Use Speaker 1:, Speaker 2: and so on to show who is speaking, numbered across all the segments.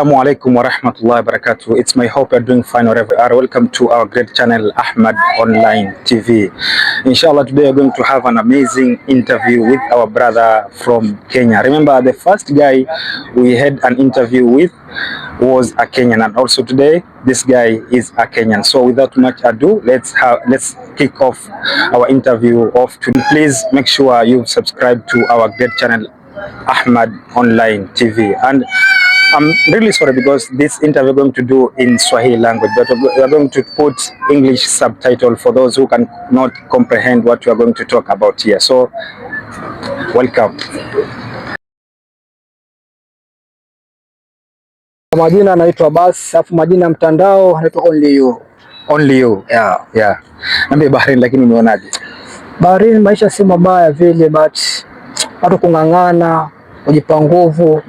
Speaker 1: Assalamu alaikum wa rahmatullahi wa barakatuh. It's my hope you're doing fine wherever you are. Welcome to our great channel Ahmad Online TV. Inshallah, today we're going to have an amazing interview with our brother from Kenya. Remember, the first guy we had an interview with was a Kenyan, and also today this guy is a Kenyan. So without much ado, let's kick off our interview of today. Please make sure you subscribe to our great channel Ahmad Online TV. And I'm really sorry because this interview we're going to do in Swahili language, but we're going to put English subtitle for those who can not comprehend what we are going to talk about here. So, welcome.
Speaker 2: Majina anaitwa Abbas, alafu majina mtandao anaitwa Only You.
Speaker 1: Only You. Yeah. Nambe Bahrain, lakini umeonaje?
Speaker 2: Bahrain maisha si mabaya vile, but watu kung'ang'ana, kujipa nguvu.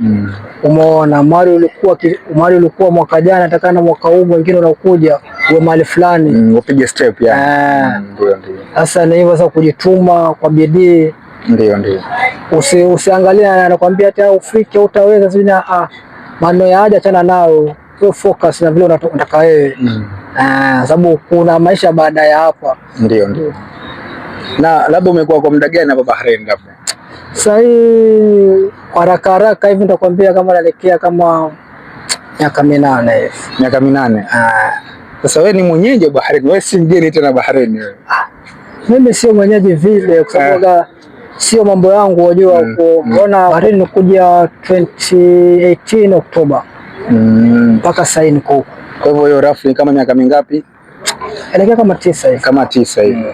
Speaker 2: Umeona mali ulikuwa mwaka jana, atakana mwaka huu mwingine unakuja uwe mali fulani
Speaker 1: upige step ya.
Speaker 2: Ndio. Sasa ni hivyo, sasa kujituma kwa bidii.
Speaker 1: Ndio.
Speaker 2: Usiangalia anakuambia hata ufike utaweza zina maneno ya haja chana nao. Wewe focus na vile unataka wewe. Sababu kuna maisha baada ya hapa.
Speaker 1: Ndio. Na labda umekuwa kwa muda gani hapa Bahrain labda?
Speaker 2: Sasa hii haraka hivi nitakwambia kama naelekea kama miaka 8 hivi.
Speaker 1: Miaka 8. Sasa wewe ni mwenyeji wa Bahrain, wewe si mgeni tena Bahrain wewe.
Speaker 2: Mimi sio mwenyeji vile kwa sababu sio mambo yangu unajua huko. Mbona Bahrain nikuja 2018 Oktoba. Mpaka sasa niko huko.
Speaker 1: Kwa hivyo hiyo roughly kama miaka mingapi?
Speaker 2: Elekea kama 9 hivi.
Speaker 1: Kama 9 hivi.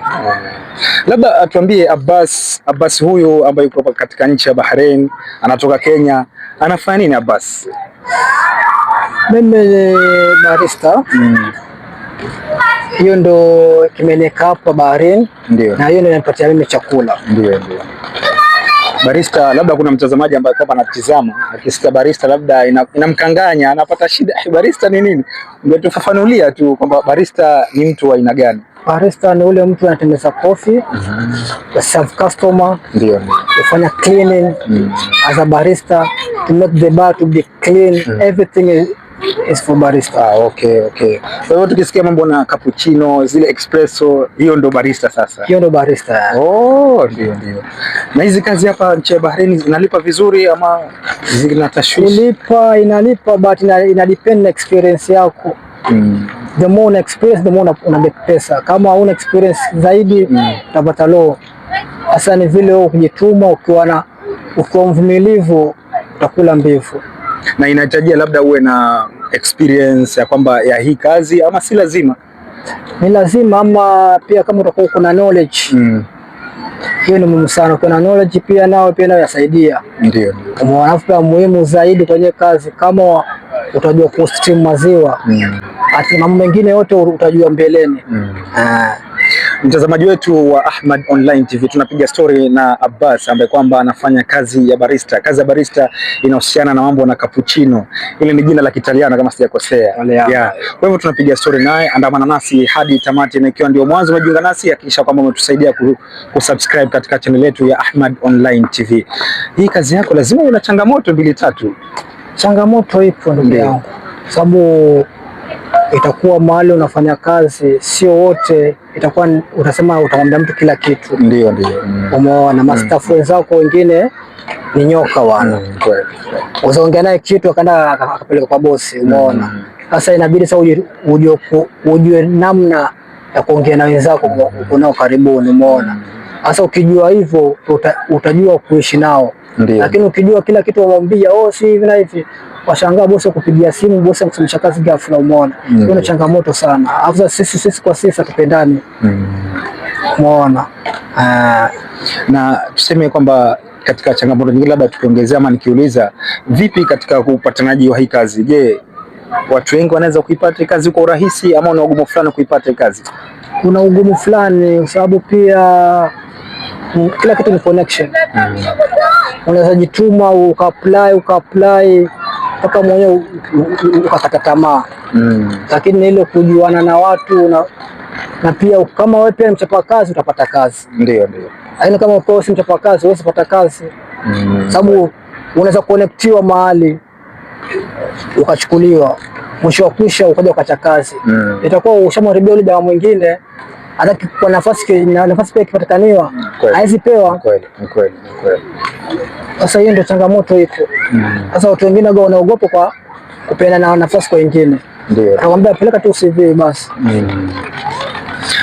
Speaker 1: Labda atuambie Abbas huyu ambaye yuko katika nchi ya Bahrain, anatoka Kenya, anafanya nini Abbas?
Speaker 2: Mimi barista. Hiyo ndo kimeneka hapa Bahrain.
Speaker 1: Ndio.
Speaker 2: Na hiyo ndio inanipatia mimi chakula.
Speaker 1: Ndio. Barista, labda kuna mtazamaji ambaye kwa anatizama akisikia barista labda inamkanganya, anapata shida. Barista ni nini? Ungetufafanulia tu kwamba barista ni mtu wa aina gani?
Speaker 2: Barista ni ule mtu anatengeneza coffee, serve customer,
Speaker 1: ndio.
Speaker 2: Kufanya cleaning as a barista, to make the bar to be clean, everything is for barista.
Speaker 1: Okay. Kwa hivyo tukisikia mambo na cappuccino, zile espresso, hiyo ndo barista sasa.
Speaker 2: Hiyo ndo barista.
Speaker 1: Ndio. Na hizi kazi hapa nchi ya Bahrain zinalipa vizuri ama zina tashwishi?
Speaker 2: Inalipa but ina depend na experience yako. The more una experience, the more una get pesa. Kama una experience zaidi utapata low. Hasa ni vile wewe kujituma, ukiwa mvumilivu utakula mbivu.
Speaker 1: Na inahitajia labda uwe na experience ya kwamba ya hii kazi ama si lazima?
Speaker 2: Ni lazima, ama pia kama utakuwa kuna knowledge. Hiyo ni muhimu sana. Kuna knowledge pia nayo yasaidia.
Speaker 1: Ndio.
Speaker 2: Umeona muhimu zaidi kwenye kazi kama utajua kustream maziwa. Ati mambo mengine yote utajua mbeleni.
Speaker 1: Mtazamaji wetu wa Ahmad Online TV, tunapiga story na Abbas ambaye kwamba anafanya kazi ya barista. Kazi ya barista inahusiana na mambo na cappuccino. Ile ni jina la Kitaliano kama sijakosea. Kwa hivyo tunapiga story naye, andamana nasi hadi tamati, na ikiwa ndio mwanzo umejiunga nasi hakikisha kwamba umetusaidia kusubscribe katika channel yetu ya Ahmad Online TV. Hii kazi yako lazima una changamoto 2-3.
Speaker 2: Changamoto ipo ndugu yangu. Sababu itakuwa mahali unafanya kazi, sio wote itakuwa utasema utamwambia mtu kila kitu.
Speaker 1: Ndio.
Speaker 2: Umeona mastafu wenzako wengine ni nyoka wana. Uzaongea naye kitu akaenda akapeleka kwa bosi, umeona. Sasa inabidi sasa ujue namna ya kuongea na wenzako unao karibuni, umeona. Sasa ukijua hivyo utajua kuishi nao. Lakini ukijua kila kitu wamwambia si hivi na hivi, washangaa bosi kupigia simu, bosi akusimamisha kazi ghafla, umeona. Hiyo ni changamoto sana. After sisi kwa sisi tupendani. Umeona.
Speaker 1: Na tuseme kwamba katika changamoto nyingine labda tukiongezea ama nikiuliza vipi katika upatanaji wa hii kazi? Je, watu wengi wanaweza kuipata kazi kwa urahisi ama una ugumu fulani kuipata kazi?
Speaker 2: Kuna ugumu fulani kwa sababu pia kila kitu ni connection. Unaweza jituma uka-apply mpaka mwenyewe ukakata tamaa. Lakini ile kujuana na watu na pia kama wewe pia mchapa kazi utapata kazi.
Speaker 1: Ndio.
Speaker 2: Yaani kama uko si mchapa kazi huwezi pata kazi. Sababu unaweza connectiwa mahali ukachukuliwa, mwisho wa kwisha ukaja ukacha kazi, itakuwa ushamharibia yule jamaa mwingine. Hata kwa nafasi pia ikipatikaniwa haizi pewa.
Speaker 1: Kweli.
Speaker 2: Sasa hiyo ndio changamoto iko. Sasa watu wengine wanaogopa kwa kupeana na nafasi kwa wengine.
Speaker 1: Ndio.
Speaker 2: Nakwambia peleka tu CV basi.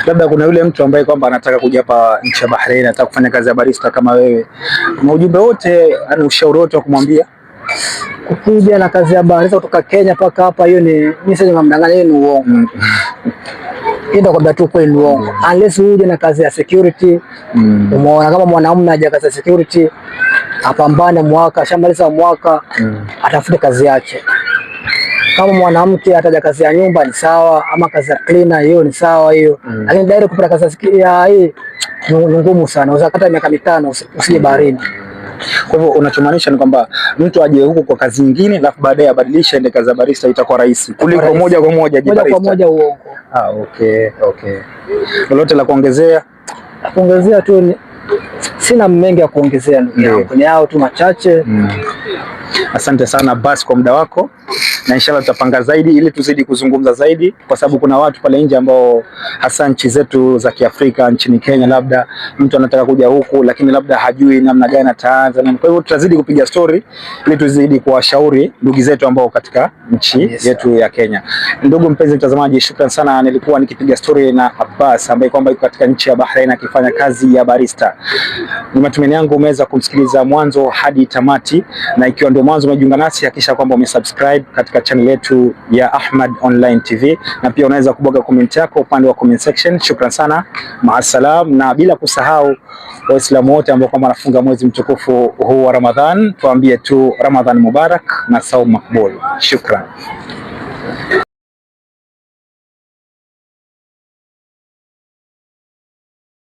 Speaker 1: Labda kuna yule mtu ambaye kwamba anataka kuja hapa nchi ya Bahrain, anataka kufanya kazi ya barista kama wewe, na ujumbe wote, ana ushauri wote wa kumwambia
Speaker 2: kukuja na kazi ya barista kutoka Kenya mpaka hapa, hiyo ni mimi sasa namdanganya, hiyo ni uongo. Ndio kwamba tu kweli ni uongo. Unless uje na kazi ya security. Umeona kama mwanamume aje kazi ya security, apambane mwaka, shamaliza mwaka, atafute kazi yake. Kama mwanamke ataja kazi ya nyumba ni sawa, ama kazi ya cleaner hiyo ni sawa hiyo. Lakini direct kupata kazi ya hii ni ngumu sana. Unaweza kata miaka 5 usije baharini.
Speaker 1: Kwa hivyo unachomaanisha ni kwamba mtu aje huku kwa kazi nyingine alafu baadaye abadilishe ende kazi ya barista, itakuwa rahisi kuliko moja kwa moja je barista.
Speaker 2: Moja kwa moja uongo.
Speaker 1: Okay. Lolote la kuongezea?
Speaker 2: Kuongezea tu ni sina mengi ya kuongezea, ndugu yangu. Ni hao tu machache.
Speaker 1: Asante sana basi kwa muda wako, na inshallah tutapanga zaidi ili tuzidi kuzungumza zaidi, kwa sababu kuna watu pale nje ambao hasa nchi zetu za Kiafrika, nchini Kenya, labda mtu anataka kuja huku lakini labda hajui namna gani ataanza. Kwa hivyo tutazidi kupiga story ili tuzidi kuwashauri ndugu zetu ambao katika nchi yetu ya Kenya. Ndugu mpenzi mtazamaji, shukrani sana. Nilikuwa nikipiga story na Abbas ambaye kwamba yuko katika nchi ya Bahrain akifanya kazi ya barista. Ni matumaini yangu umeweza kumsikiliza mwanzo hadi tamati, na ikiwa ndio mwanzo umejiunga nasi, hakikisha kwamba umesubscribe katika channel yetu ya Ahmad Online TV, na pia unaweza kubwaga comment yako upande wa comment section. Shukran sana, maasalam, na bila kusahau Waislamu wote ambao kwamba wanafunga mwezi mtukufu huu wa Ramadhan, tuambie tu Ramadhan Mubarak na saum makbul. Shukran.